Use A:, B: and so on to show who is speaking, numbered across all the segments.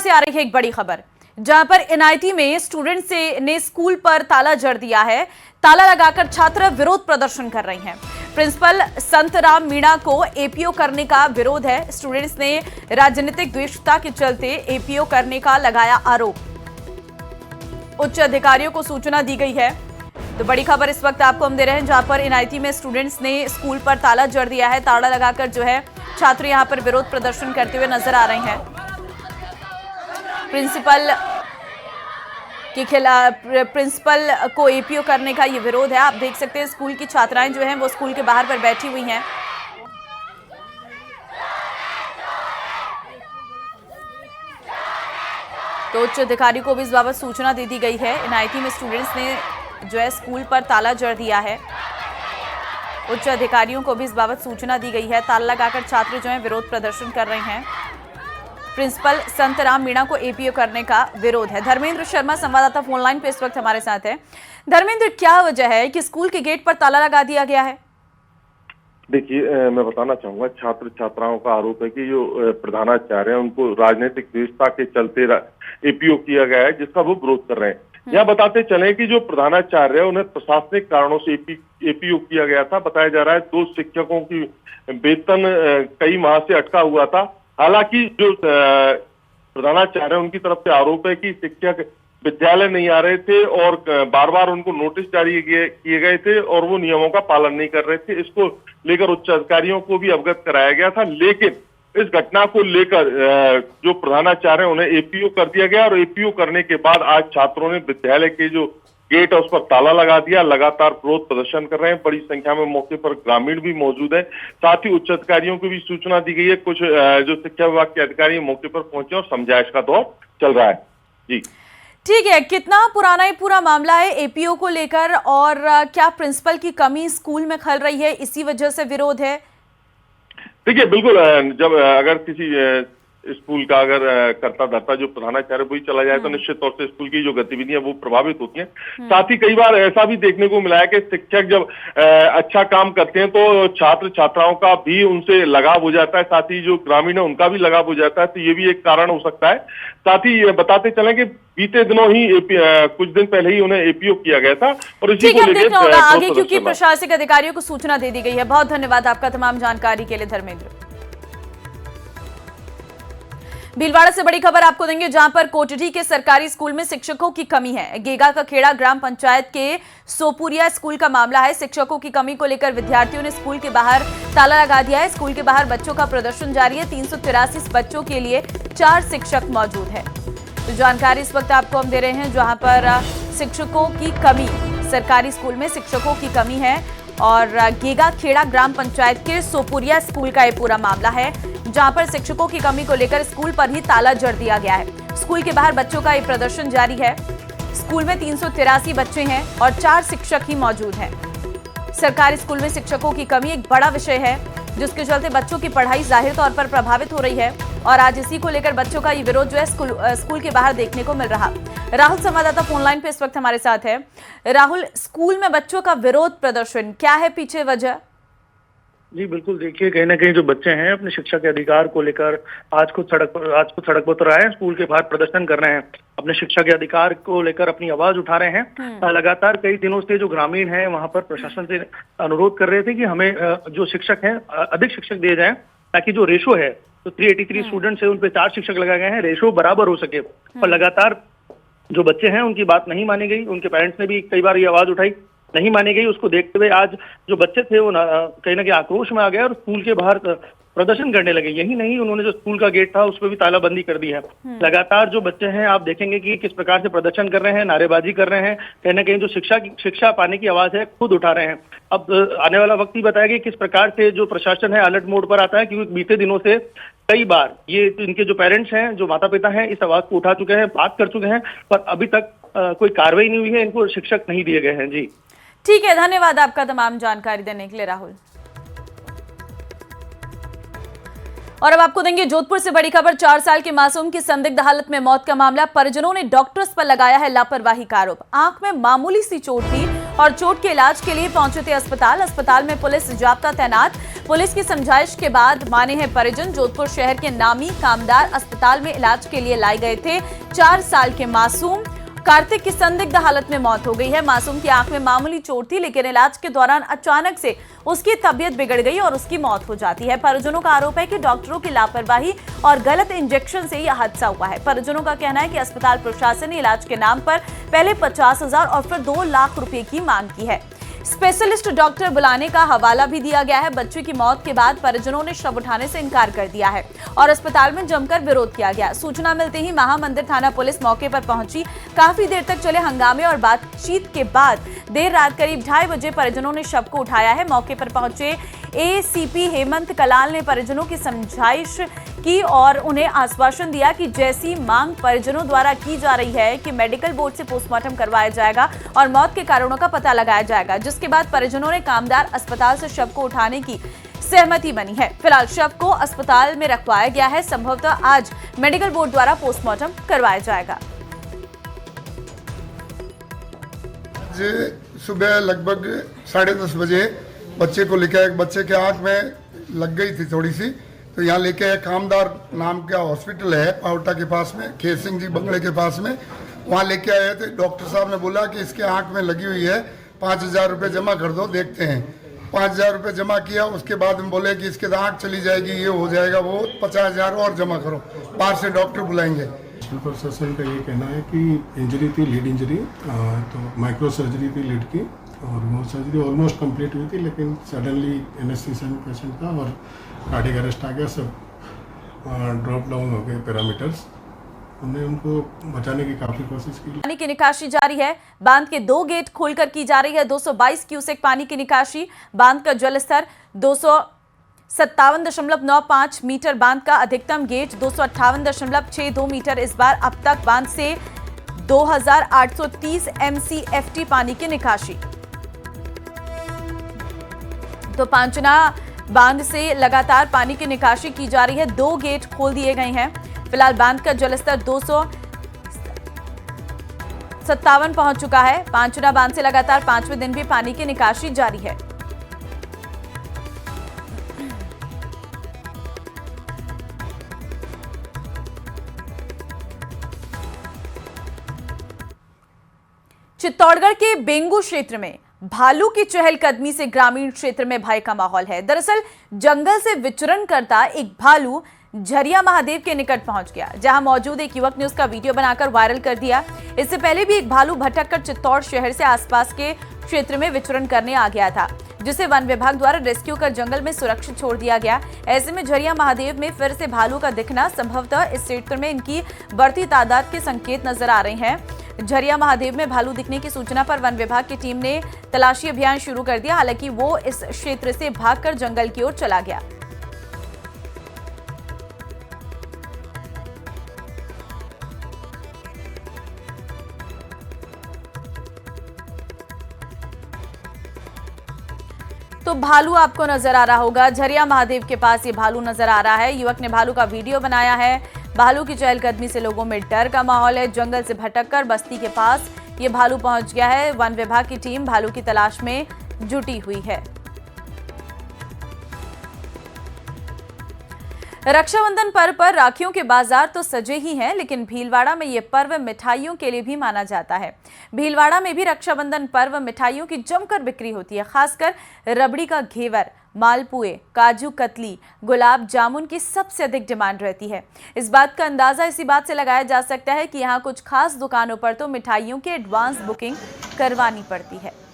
A: से आ रही है एक बड़ी खबर, जहां पर एनआईटी में स्टूडेंट्स ने स्कूल पर ताला जड़ दिया है। ताला लगाकर छात्र विरोध प्रदर्शन कर रहे हैं। प्रिंसिपल संतराम मीणा को एपीओ करने का विरोध है। स्टूडेंट्स ने राजनीतिक द्वेषता के चलते एपीओ करने का लगाया आरोप। उच्च अधिकारियों को सूचना दी गई है। तो बड़ी खबर इस वक्त आपको हम दे रहे हैं, जहां पर एनआईटी में स्टूडेंट्स ने स्कूल पर ताला जड़ दिया है। ताला लगाकर जो है छात्र यहां पर विरोध प्रदर्शन करते हुए नजर आ रहे हैं। प्रिंसिपल के खिलाफ प्रिंसिपल को एपीओ करने का ये विरोध है। आप देख सकते हैं स्कूल की छात्राएं जो हैं वो स्कूल के बाहर पर बैठी हुई हैं। तो उच्च अधिकारी को भी इस बाबत सूचना दे दी गई है। एनआईटी में स्टूडेंट्स ने जो है स्कूल पर ताला जड़ दिया है। उच्च अधिकारियों को भी इस बाबत सूचना दी गई है। ताला लगाकर छात्र जो है विरोध प्रदर्शन कर रहे हैं। प्रिंसिपल संतराम मीणा को एपीओ करने का विरोध है। धर्मेंद्र शर्मा संवाददाता फोन लाइन पे इस वक्त हमारे साथ है। धर्मेंद्र, क्या वजह है कि स्कूल के गेट पर ताला लगा दिया गया है?
B: देखिए, मैं बताना चाहूंगा, छात्र छात्राओं का आरोप है कि जो प्रधानाचार्य हैं उनको राजनीतिक द्वेषता के चलते एपीओ किया गया है, जिसका वो विरोध कर रहे हैं। यहाँ बताते चले कि जो प्रधानाचार्य है उन्हें प्रशासनिक कारणों से एपीओ किया गया था। बताया जा रहा है 2 शिक्षकों की वेतन कई माह से अटका हुआ था। हालांकि जो प्रधानाचार्य है उनकी तरफ से आरोप है कि शिक्षक विद्यालय नहीं आ रहे थे और बार बार उनको नोटिस जारी किए गए थे और वो नियमों का पालन नहीं कर रहे थे। इसको लेकर उच्च अधिकारियों को भी अवगत कराया गया था, लेकिन इस घटना को लेकर जो प्रधानाचार्य है उन्हें एपीओ कर दिया गया और एपीओ करने के बाद आज छात्रों ने विद्यालय के जो गेट है उस पर ताला लगा दिया। लगातार विरोध प्रदर्शन कर रहे हैं। बड़ी संख्या में मौके पर ग्रामीण भी मौजूद है। साथ ही उच्च अधिकारियों को भी सूचना दी गई है। कुछ जो शिक्षा विभाग के अधिकारी मौके पर पहुंचे और समझाइश का दौर चल रहा है। जी
A: ठीक है, कितना पुराना ये पूरा मामला है एपीओ को लेकर, और क्या प्रिंसिपल की कमी स्कूल में खल रही है, इसी वजह से विरोध है?
B: देखिए, बिल्कुल, जब अगर किसी स्कूल का अगर करता धरता जो प्रधानाचार्य वही चला जाए तो निश्चित तौर से स्कूल की जो गतिविधियां वो प्रभावित होती हैं। साथ ही कई बार ऐसा भी देखने को मिला है कि शिक्षक जब अच्छा काम करते हैं तो छात्र छात्राओं का भी उनसे लगाव हो जाता है। साथ ही जो ग्रामीण है उनका भी लगाव हो जाता है। तो ये भी एक कारण हो सकता है। साथ ही बताते चले कि बीते दिनों ही कुछ दिन पहले ही उन्हें एपीओ किया गया था और इसी को लेकर
A: आगे, क्योंकि प्रशासनिक अधिकारियों को सूचना दे दी गई है। बहुत धन्यवाद आपका तमाम जानकारी के लिए धर्मेंद्र। भीलवाड़ा से बड़ी खबर आपको देंगे, जहां पर कोटडी के सरकारी स्कूल में शिक्षकों की कमी है। गेगा का खेड़ा ग्राम पंचायत के सोपुरिया स्कूल का मामला है। शिक्षकों की कमी को लेकर विद्यार्थियों ने स्कूल के बाहर ताला लगा दिया है। स्कूल के बाहर बच्चों का प्रदर्शन जारी है। 383 बच्चों के लिए 4 शिक्षक मौजूद है। तो जानकारी इस वक्त आपको हम दे रहे हैं, जहां पर शिक्षकों की कमी, सरकारी स्कूल में शिक्षकों की कमी है। और गेगा खेड़ा ग्राम पंचायत के सोपुरिया स्कूल का ये पूरा मामला है, जहां पर शिक्षकों की कमी को लेकर स्कूल पर ही ताला जड़ दिया गया है। स्कूल के बाहर बच्चों का ये प्रदर्शन जारी है। स्कूल में 383 बच्चे हैं और 4 शिक्षक ही मौजूद हैं। सरकारी स्कूल में शिक्षकों की कमी एक बड़ा विषय है, जिसके चलते बच्चों की पढ़ाई जाहिर तौर पर प्रभावित हो रही है। और आज इसी को लेकर बच्चों का ये विरोध जो है स्कूल के बाहर देखने को मिल रहा। राहुल संवाददाता फोन लाइन पे इस वक्त हमारे साथ है। राहुल, स्कूल में बच्चों का विरोध प्रदर्शन, क्या है पीछे वजह?
C: जी बिल्कुल, देखिए, कहीं ना कहीं जो बच्चे हैं अपने शिक्षा के अधिकार को लेकर आज खुद सड़क पर उतर आए हैं। स्कूल के बाहर प्रदर्शन कर रहे हैं, अपने शिक्षा के अधिकार को लेकर अपनी आवाज उठा रहे हैं। लगातार कई दिनों से जो ग्रामीण हैं वहां पर प्रशासन से अनुरोध कर रहे थे कि हमें जो शिक्षक हैं अधिक शिक्षक दिए जाएं, ताकि जो रेशो है, तो 383 स्टूडेंट्स है, उन पे 4 शिक्षक लगाए गए हैं, रेशो बराबर हो सके। पर लगातार जो बच्चे हैं उनकी बात नहीं मानी गई। उनके पेरेंट्स ने भी कई बार ये आवाज उठाई, नहीं मानी गई। उसको देखते हुए आज जो बच्चे थे वो कहीं ना कहीं आक्रोश में आ गए और स्कूल के बाहर प्रदर्शन करने लगे। यही नहीं, उन्होंने जो स्कूल का गेट था उस पर भी तालाबंदी कर दी है। लगातार जो बच्चे हैं आप देखेंगे कि किस प्रकार से प्रदर्शन कर रहे हैं, नारेबाजी कर रहे हैं। कहीं ना कहीं जो शिक्षा पाने की आवाज है खुद उठा रहे हैं। अब आने वाला वक्त ही बताएगा कि किस प्रकार से जो प्रशासन है अलर्ट मोड पर आता है, क्योंकि बीते दिनों से कई बार ये इनके जो पेरेंट्स हैं, जो माता पिता हैं, इस आवाज को उठा चुके हैं, बात कर चुके हैं, पर अभी तक कोई कार्रवाई नहीं हुई है। इनको शिक्षक नहीं दिए गए हैं। जी
A: ठीक है, धन्यवाद आपका तमाम जानकारी देने के लिए राहुल। और अब आपको देंगे जोधपुर से बड़ी खबर, 4 साल के मासूम की संदिग्ध हालत में मौत का मामला। परिजनों ने डॉक्टर्स पर लगाया है लापरवाही का आरोप। आंख में मामूली सी चोट थी और चोट के इलाज के लिए पहुंचे थे अस्पताल में पुलिस जाब्ता तैनात। पुलिस की समझाइश के बाद माने हैं परिजन। जोधपुर शहर के नामी कामदार अस्पताल में इलाज के लिए लाए गए थे। 4 साल के मासूम कार्तिक की संदिग्ध हालत में मौत हो गई है। मासूम की आंख में मामूली चोट थी, लेकिन इलाज के दौरान अचानक से उसकी तबीयत बिगड़ गई और उसकी मौत हो जाती है। परिजनों का आरोप है कि डॉक्टरों की लापरवाही और गलत इंजेक्शन से यह हादसा हुआ है। परिजनों का कहना है कि अस्पताल प्रशासन ने इलाज के नाम पर पहले 50,000 और फिर 2 लाख रुपए की मांग की है। स्पेशलिस्ट डॉक्टर बुलाने का हवाला भी दिया गया है। बच्चे की मौत के बाद परिजनों ने शव उठाने से इनकार कर दिया है और अस्पताल में जमकर विरोध किया गया। सूचना मिलते ही महामंदिर थाना पुलिस मौके पर पहुंची। काफी देर तक चले हंगामे और बातचीत के बाद देर रात करीब 2:30 बजे परिजनों ने शव को उठाया है। मौके पर पहुंचे एसीपी हेमंत कलाल ने परिजनों की समझाइश की और उन्हें आश्वासन दिया कि जैसी मांग परिजनों द्वारा की जा रही है कि मेडिकल बोर्ड से पोस्टमार्टम करवाया जाएगा और मौत के कारणों का पता लगाया जाएगा, जिसके बाद परिजनों ने कामदार अस्पताल से शव को उठाने की सहमति बनी है। फिलहाल शव को अस्पताल में रखवाया गया है। संभवतः आज मेडिकल बोर्ड द्वारा पोस्टमार्टम करवाया जाएगा।
D: सुबह लगभग 10:30 बजे बच्चे को लेकर, एक बच्चे के आंख में लग गई थी थोड़ी सी, तो यहाँ लेके कामदार नाम का हॉस्पिटल है पावटा के पास में, खेत सिंह जी बंगले के पास में, वहाँ लेके आए थे। डॉक्टर साहब ने बोला कि इसके आंख में लगी हुई है, 5,000 रुपये जमा कर दो, देखते हैं। 5,000 रुपये जमा किया। उसके बाद में बोले कि इसके आंख चली जाएगी, ये हो जाएगा, वो 50,000 और जमा करो, बाहर से डॉक्टर बुलाएंगे।
E: प्रशासन का ये कहना है कि इंजरी थी, लीड इंजरी, तो माइक्रो सर्जरी थी लीड की, और वो सर्जरी ऑलमोस्ट कंप्लीट हुई थी, लेकिन सडनली एनेस्थीसिया में पेशेंट था और कार्डियक अरेस्ट आ गया, सब ड्रॉप डाउन हो गए पैरामीटर्स। हमने उनको बचाने की काफी कोशिश की।
A: पानी की निकासी जारी है। बांध के 2 गेट खोलकर की जा रही है 222 क्यूसेक पानी की निकासी। बांध का जलस्तर 257.95 मीटर, बांध का अधिकतम गेट 258.62 मीटर। इस बार अब तक बांध से 2,830 MCFT पानी की निकासी। तो पांचना बांध से लगातार पानी की निकासी की जा रही है। 2 गेट खोल दिए गए हैं। फिलहाल बांध का जलस्तर 257 पहुंच चुका है। पांचना बांध से लगातार 5वें दिन भी पानी की निकासी जारी है। चित्तौड़गढ़ के बेंगू क्षेत्र में भालू की चहलकदमी से ग्रामीण क्षेत्र में भय का माहौल है। दरअसल जंगल से विचरण करता एक भालू झरिया महादेव के निकट पहुंच गया, जहां मौजूद एक युवक ने उसका वीडियो बनाकर वायरल कर दिया। इससे पहले भी एक भालू भटककर चित्तौड़ शहर से आसपास के क्षेत्र में विचरण करने आ गया था, जिसे वन विभाग द्वारा रेस्क्यू कर जंगल में सुरक्षित छोड़ दिया गया। ऐसे में झरिया महादेव में फिर से भालू का दिखना संभवतः इस क्षेत्र में इनकी बढ़ती तादाद के संकेत नजर आ रहे हैं। झरिया महादेव में भालू दिखने की सूचना पर वन विभाग की टीम ने तलाशी अभियान शुरू कर दिया। हालांकि वो इस क्षेत्र से भागकर जंगल की ओर चला गया। तो भालू आपको नजर आ रहा होगा, झरिया महादेव के पास ये भालू नजर आ रहा है। युवक ने भालू का वीडियो बनाया है। भालू की चहलकदमी से लोगों में डर का माहौल है। जंगल से भटककर बस्ती के पास ये भालू पहुंच गया है। वन विभाग की टीम भालू की तलाश में जुटी हुई है। रक्षाबंधन पर्व पर राखियों के बाजार तो सजे ही हैं, लेकिन भीलवाड़ा में ये पर्व मिठाइयों के लिए भी माना जाता है। भीलवाड़ा में भी रक्षाबंधन पर्व मिठाइयों की जमकर बिक्री होती है। खासकर रबड़ी का घेवर, मालपुए, काजू कतली, गुलाब जामुन की सबसे अधिक डिमांड रहती है। इस बात का अंदाजा इसी बात से लगाया जा सकता है कि यहाँ कुछ खास दुकानों पर तो मिठाइयों की एडवांस बुकिंग करवानी पड़ती है।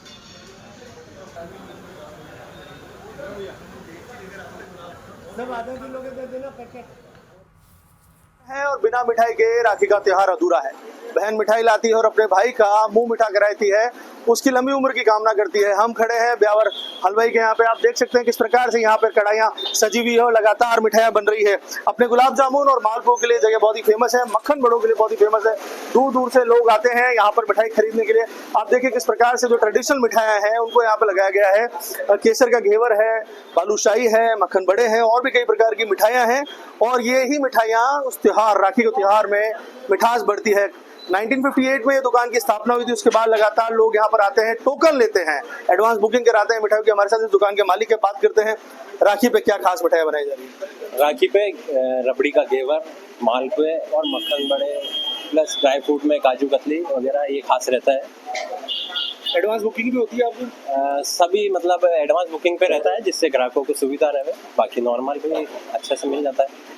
F: है और बिना मिठाई के राखी का त्योहार अधूरा है। बहन मिठाई लाती है और अपने भाई का मुंह मीठा कराती है, उसकी लंबी उम्र की कामना करती है। हम खड़े हैं ब्यावर हलवाई के यहाँ पे, आप देख सकते हैं किस प्रकार से यहाँ पे कढ़ाइयाँ सजी हुई है और लगातार मिठाइयाँ बन रही है। अपने गुलाब जामुन और मालपुओं के लिए जगह बहुत ही फेमस है, मक्खन बड़ों के लिए बहुत ही फेमस है। दूर दूर से लोग आते हैं यहाँ पर मिठाई खरीदने के लिए। आप देखिए किस प्रकार से जो ट्रेडिशनल मिठाइयाँ हैं उनको यहाँ पे लगाया गया है। केसर का घेवर है, बालूशाही है, मक्खन बड़े हैं और भी कई प्रकार की मिठाइयाँ हैं। और ये ही मिठाइयाँ उस त्योहार राखी के त्योहार में मिठास बढ़ती है। 1958 में ये दुकान की स्थापना हुई थी। उसके बाद लगातार लोग यहाँ पर आते हैं, टोकन लेते हैं, एडवांस बुकिंग कराते हैं मिठाई की। हमारे साथ इस दुकान के मालिक के बात करते हैं। राखी पे क्या खास मिठाई बनाई जा रही है?
G: राखी पे रबड़ी का घेवर, मालपुए और मक्खन बड़े प्लस ड्राई फ्रूट में काजू कतली वगैरह ये खास रहता है।
F: एडवांस बुकिंग भी होती है आपकी?
G: सभी मतलब एडवांस बुकिंग पे रहता है जिससे ग्राहकों को सुविधा रहे, बाकी नॉर्मल भी अच्छे से मिल जाता है।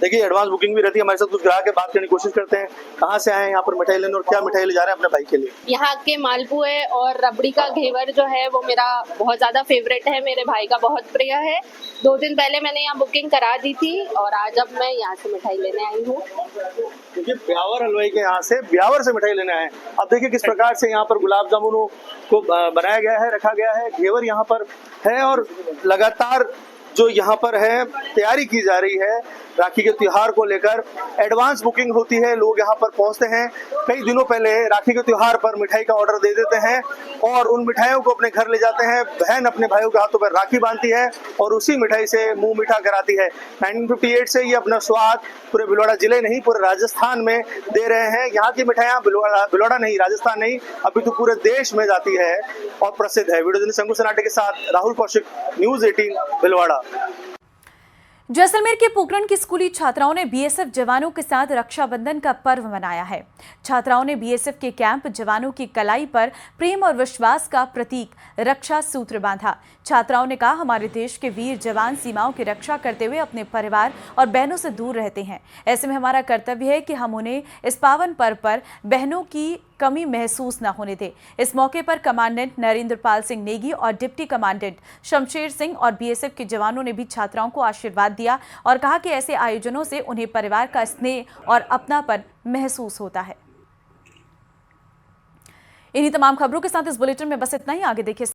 F: देखिए एडवांस बुकिंग भी रहती है। हमारे साथ कुछ ग्राहक के बात करने की कोशिश करते हैं। कहाँ से आए हैं यहाँ पर मिठाई लेने और क्या मिठाई ले जा रहे हैं अपने भाई के लिए?
H: यहाँ के मालपुए और रबड़ी का घेवर जो है वो मेरा बहुत ज्यादा फेवरेट है, मेरे भाई का बहुत प्रिय है। 2 दिन पहले मैंने यहाँ बुकिंग करा दी थी और आज अब मैं यहाँ से मिठाई लेने आई हूँ।
F: देखिए ब्यावर हलवाई के यहाँ से ब्यावर से मिठाई लेने आए हैं। अब देखिए किस प्रकार से यहाँ पर गुलाब जामुनों को बनाया गया है, रखा गया है, घेवर यहाँ पर है और लगातार जो यहाँ पर है तैयारी की जा रही है राखी के त्योहार को लेकर। एडवांस बुकिंग होती है, लोग यहाँ पर पहुँचते हैं, कई दिनों पहले राखी के त्योहार पर मिठाई का ऑर्डर दे देते हैं और उन मिठाइयों को अपने घर ले जाते हैं। बहन अपने भाइयों के हाथों पर राखी बांधती है और उसी मिठाई से मुंह मीठा कराती है। 1958 से ये अपना स्वाद पूरे भीलवाड़ा जिले नहीं पूरे राजस्थान में दे रहे हैं। यहाँ की मिठाइयाँ भीलवाड़ा नहीं, राजस्थान नहीं, अभी तो पूरे देश में जाती है और प्रसिद्ध है। वीडियो जर्नलिस्ट शंकु सनाटे के साथ राहुल कौशिक, न्यूज 18 भीलवाड़ा।
A: जैसलमेर के पोखरण की स्कूली छात्राओं ने बीएसएफ जवानों के साथ रक्षाबंधन का पर्व मनाया है। छात्राओं ने बीएसएफ के कैंप जवानों की कलाई पर प्रेम और विश्वास का प्रतीक रक्षा सूत्र बांधा। छात्राओं ने कहा, हमारे देश के वीर जवान सीमाओं की रक्षा करते हुए अपने परिवार और बहनों से दूर रहते हैं। ऐसे में हमारा कर्तव्य है कि हम उन्हें इस पावन पर्व पर बहनों की कमी महसूस न होने दें। इस मौके पर कमांडेंट नरेंद्रपाल सिंह नेगी और डिप्टी कमांडेंट शमशेर सिंह और बीएसएफ के जवानों ने भी छात्राओं को आशीर्वाद दिया और कहा कि ऐसे आयोजनों से उन्हें परिवार का स्नेह और अपनापन महसूस होता है। इन्हीं तमाम खबरों के साथ इस बुलेटिन में बस इतना ही। आगे देखिए।